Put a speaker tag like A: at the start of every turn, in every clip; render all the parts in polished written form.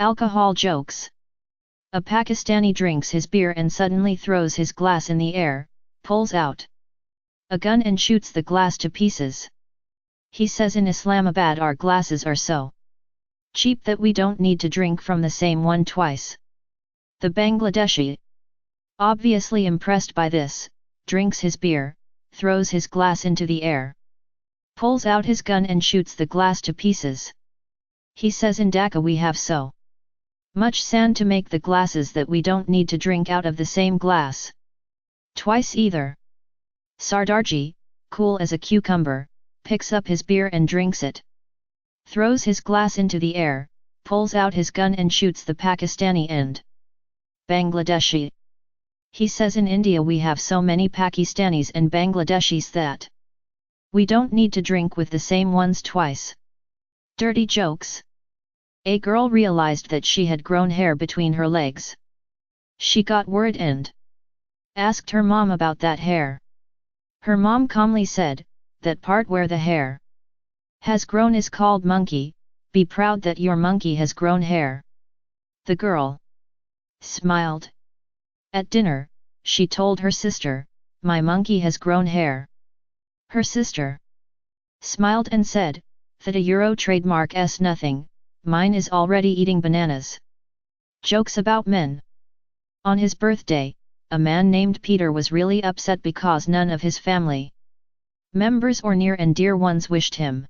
A: Alcohol jokes. A Pakistani drinks his beer and suddenly throws his glass in the air, pulls out a gun and shoots the glass to pieces. He says in Islamabad our glasses are so cheap that we don't need to drink from the same one twice. The Bangladeshi, obviously impressed by this, drinks his beer, throws his glass into the air, pulls out his gun and shoots the glass to pieces. He says in Dhaka we have so much sand to make the glasses that we don't need to drink out of the same glass twice either. Sardarji, cool as a cucumber, picks up his beer and drinks it, throws his glass into the air, pulls out his gun and shoots the Pakistani and Bangladeshi. He says in India we have so many Pakistanis and Bangladeshis that we don't need to drink with the same ones twice. Dirty jokes. A girl realized that she had grown hair between her legs. She got worried and asked her mom about that hair. Her mom calmly said, "That part where the hair has grown is called monkey, be proud that your monkey has grown hair." The girl smiled. At dinner, she told her sister, "My monkey has grown hair." Her sister smiled and said, "That a Euro trademark s nothing, mine is already eating bananas." Jokes about men. On his birthday, a man named Peter was really upset because none of his family members or near and dear ones wished him.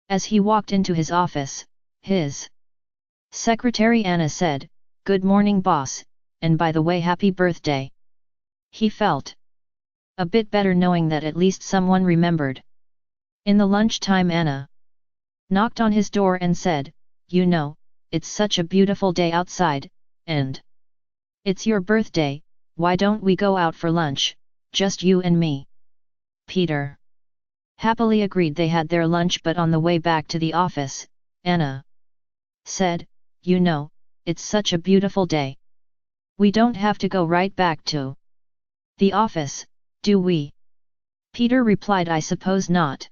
A: As he walked into his office, his secretary Anna said, "Good morning boss, and by the way happy birthday." He felt a bit better knowing that at least someone remembered. In the lunchtime Anna knocked on his door and said, "You know, it's such a beautiful day outside, and it's your birthday, why don't we go out for lunch, just you and me?" Peter happily agreed. They had their lunch, but on the way back to the office, Anna said, "You know, it's such a beautiful day. We don't have to go right back to the office, do we?" Peter replied, "I suppose not.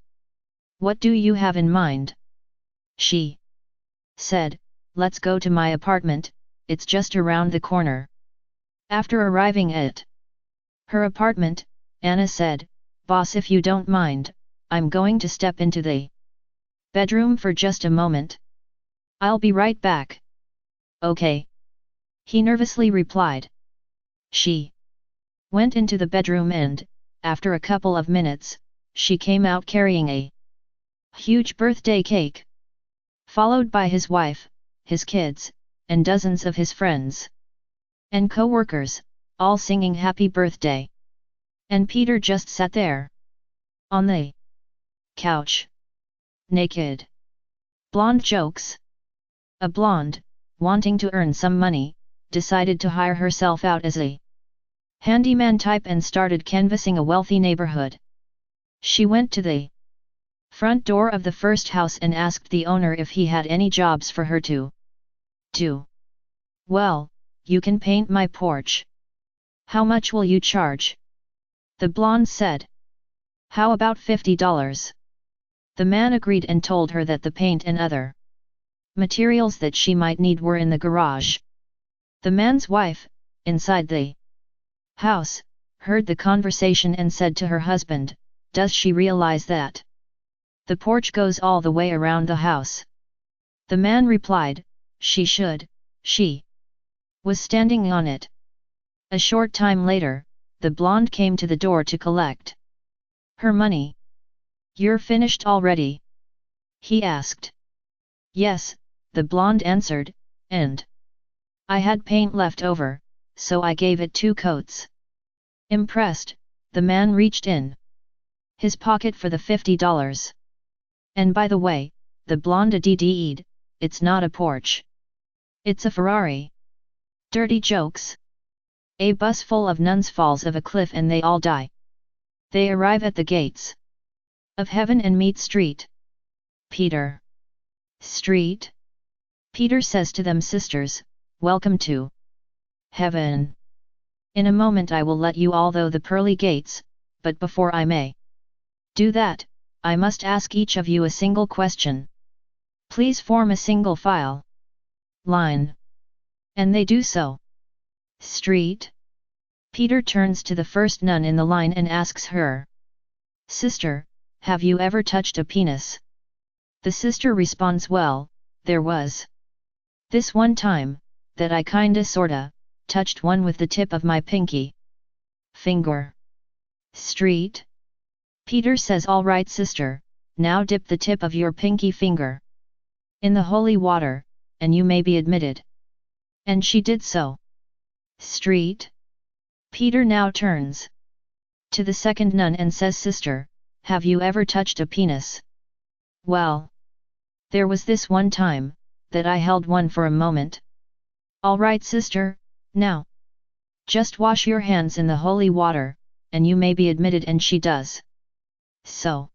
A: What do you have in mind?" She said, "Let's go to my apartment, it's just around the corner." After arriving at her apartment, Anna said, "Boss, if you don't mind, I'm going to step into the bedroom for just a moment. I'll be right back." "Okay," he nervously replied. She went into the bedroom and, after a couple of minutes, she came out carrying a huge birthday cake, followed by his wife, his kids, and dozens of his friends and co-workers, all singing happy birthday. And Peter just sat there on the couch, naked. Blonde jokes. A blonde, wanting to earn some money, decided to hire herself out as a handyman type and started canvassing a wealthy neighborhood. She went to the front door of the first house and asked the owner if he had any jobs for her to do. "Well, you can paint my porch. How much will you charge?" the blonde said. "How about $50? The man agreed and told her that the paint and other materials that she might need were in the garage. The man's wife, inside the house, heard the conversation and said to her husband, "Does she realize that the porch goes all the way around the house?" The man replied, "She should, she was standing on it." A short time later, the blonde came to the door to collect her money. "You're finished already?" he asked. "Yes," the blonde answered, "and I had paint left over, so I gave it 2 coats." Impressed, the man reached in his pocket for the $50. "And by the way," the blonde added, "it's not a Porsche. It's a Ferrari." Dirty jokes. A bus full of nuns falls off a cliff and they all die. They arrive at the gates of heaven and meet Street Peter. "Street Peter says to them, sisters, welcome to heaven. In a moment I will let you all through the pearly gates, but before I may do that, I must ask each of you a single question. Please form a single file. line. And they do so. Street. Peter turns to the first nun in the line and asks her, "Sister, have you ever touched a penis?" The sister responds, "Well, there was this one time, that I kinda sorta touched one with the tip of my pinky finger." Street. Peter says, "All right sister, now dip the tip of your pinky finger in the holy water, and you may be admitted." And she did so. Street. Peter now turns to the second nun and says, "Sister, have you ever touched a penis?" "Well, there was this one time, that I held one for a moment." "All right sister, now just wash your hands in the holy water, and you may be admitted." And she does so.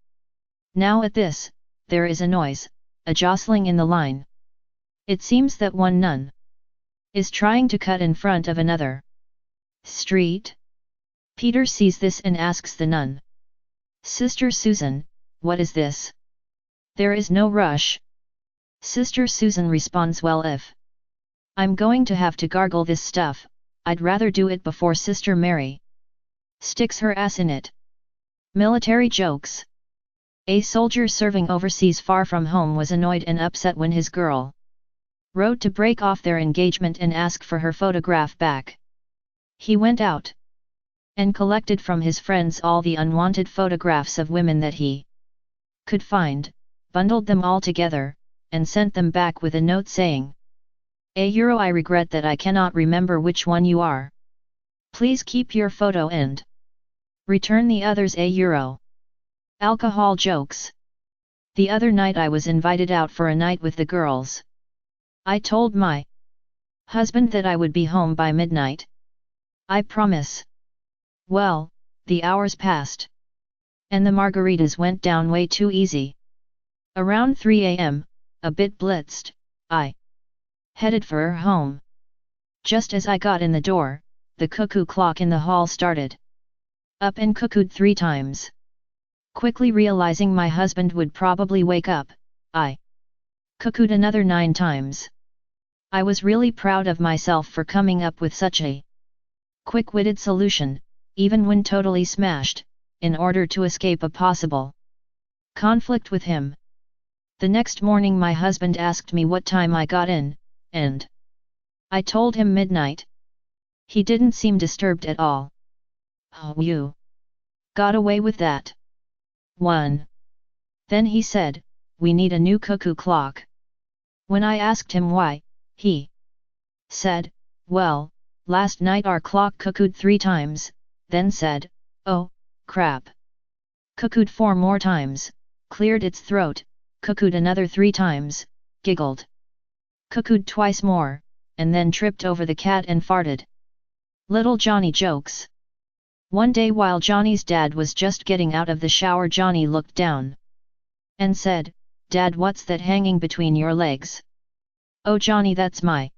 A: Now at this, there is a noise, a jostling in the line. It seems that one nun is trying to cut in front of another. Street. Peter sees this and asks the nun, "Sister Susan, what is this?" "There is no rush." Sister Susan responds, "Well, if I'm going to have to gargle this stuff, I'd rather do it before Sister Mary sticks her ass in it." Military jokes. A soldier serving overseas far from home was annoyed and upset when his girl wrote to break off their engagement and ask for her photograph back. He went out and collected from his friends all the unwanted photographs of women that he could find, bundled them all together, and sent them back with a note saying, "I regret that I cannot remember which one you are. Please keep your photo and return the others." Alcohol jokes. The other night I was invited out for a night with the girls. I told my husband that I would be home by midnight. I promise. Well, the hours passed. And the margaritas went down way too easy. Around 3 a.m., a bit blitzed, I headed for her home. Just as I got in the door, the cuckoo clock in the hall started up and cuckooed 3 times. Quickly realizing my husband would probably wake up, I cuckooed another 9 times. I was really proud of myself for coming up with such a quick-witted solution, even when totally smashed, in order to escape a possible conflict with him. The next morning my husband asked me what time I got in, and I told him midnight. He didn't seem disturbed at all. "Oh, you got away with that. 1. Then he said, "We need a new cuckoo clock." When I asked him why, he said, "Well, last night our clock cuckooed 3 times, then said, 'Oh, crap.' Cuckooed 4 more times, cleared its throat, cuckooed another 3 times, giggled. Cuckooed twice more, and then tripped over the cat and farted." Little Johnny jokes. One day while Johnny's dad was just getting out of the shower, Johnny looked down and said, "Dad, what's that hanging between your legs?" "Oh Johnny, that's my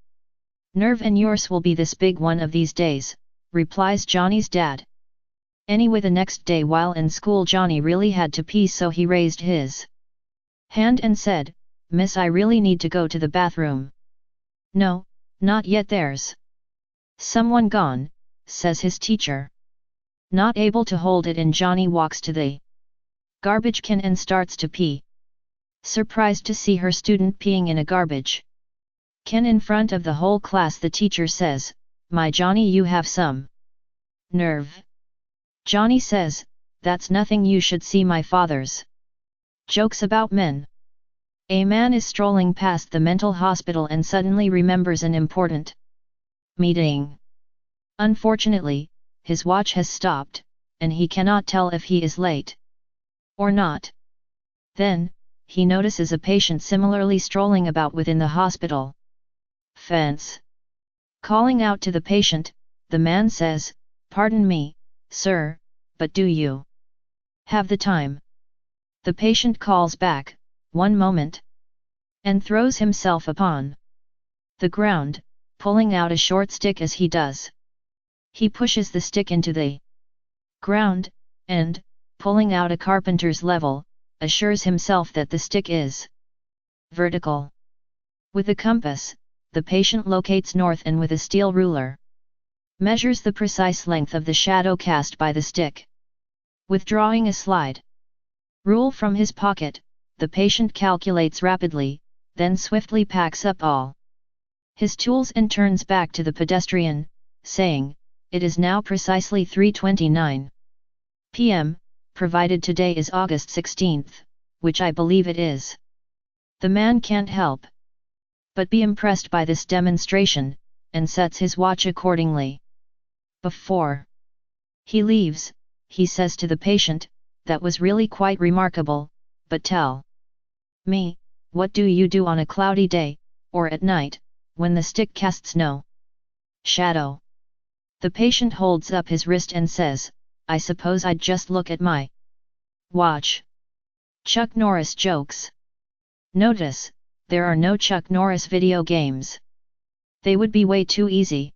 A: nerve, and yours will be this big one of these days," replies Johnny's dad. Anyway, the next day while in school Johnny really had to pee, so he raised his hand and said, "Miss, I really need to go to the bathroom." "No, not yet, there's someone gone," says his teacher. Not able to hold it in, Johnny walks to the garbage can and starts to pee. Surprised to see her student peeing in a garbage can in front of the whole class, the teacher says, "My Johnny, you have some nerve." Johnny says, "That's nothing, you should see my father's." Jokes about men. A man is strolling past the mental hospital and suddenly remembers an important meeting. Unfortunately, his watch has stopped, and he cannot tell if he is late or not. Then, he notices a patient similarly strolling about within the hospital fence. Calling out to the patient, the man says, "Pardon me, sir, but do you have the time?" The patient calls back, "One moment," and throws himself upon the ground, pulling out a short stick. As he does, he pushes the stick into the ground, and, pulling out a carpenter's level, assures himself that the stick is vertical. With a compass, the patient locates north and with a steel ruler measures the precise length of the shadow cast by the stick. Withdrawing a slide rule from his pocket, the patient calculates rapidly, then swiftly packs up all his tools and turns back to the pedestrian, saying, "It is now precisely 3:29 p.m., provided today is August 16th, which I believe it is." The man can't help but be impressed by this demonstration, and sets his watch accordingly. Before he leaves, he says to the patient, "That was really quite remarkable, but tell me, what do you do on a cloudy day, or at night, when the stick casts no shadow?" The patient holds up his wrist and says, "I suppose I'd just look at my watch." Chuck Norris jokes. Notice, there are no Chuck Norris video games. They would be way too easy.